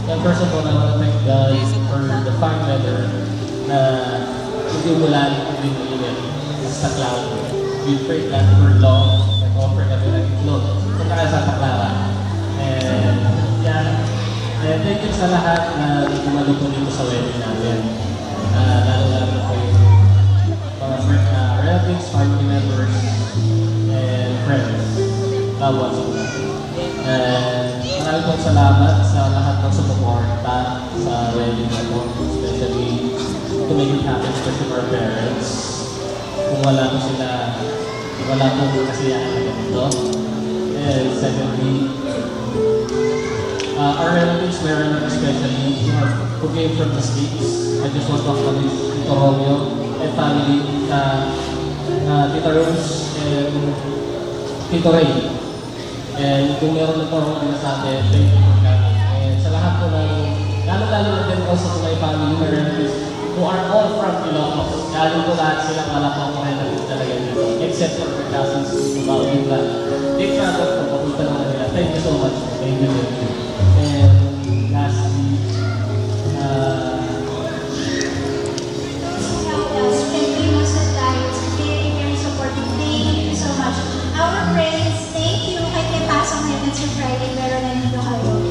And first of all, I want to thank God for the fine weather na hindi umulan, hindi uminit sa cloud. We prayed that for long and offer kami ng itlog kung kaya sa Clara. And yeah, and thank you sa lahat na kumalo po dito sa wedding natin. Lalo-lalo po yung mga relatives, family members, and friends. Loved ones po natin. And maraming pong salamat sa lahat ng sumuporta sa wedding na po, especially to make it happen, especially our parents. Kung wala po sila, wala po kasiyahan na ganito. And secondly, our relatives, meron especially who came from the States. I just want to acknowledge Tito Romeo and family, Tita Rose and Tito Ray. And kung meron na po akong nasabi, thank you for coming. And sa lahat po ng, lalo-lalo na din also to my family, my relatives, who are all from Ilocos. Lalo po lahat silang malapang ko rin natin talaga dito. Except for my cousins who about you lang. They travel po, papunta naman nila. Thank you so much. Thank you. And lastly, Our friends, thank you. Kay Pasong Heaven sa Friday, meron na nito kayo.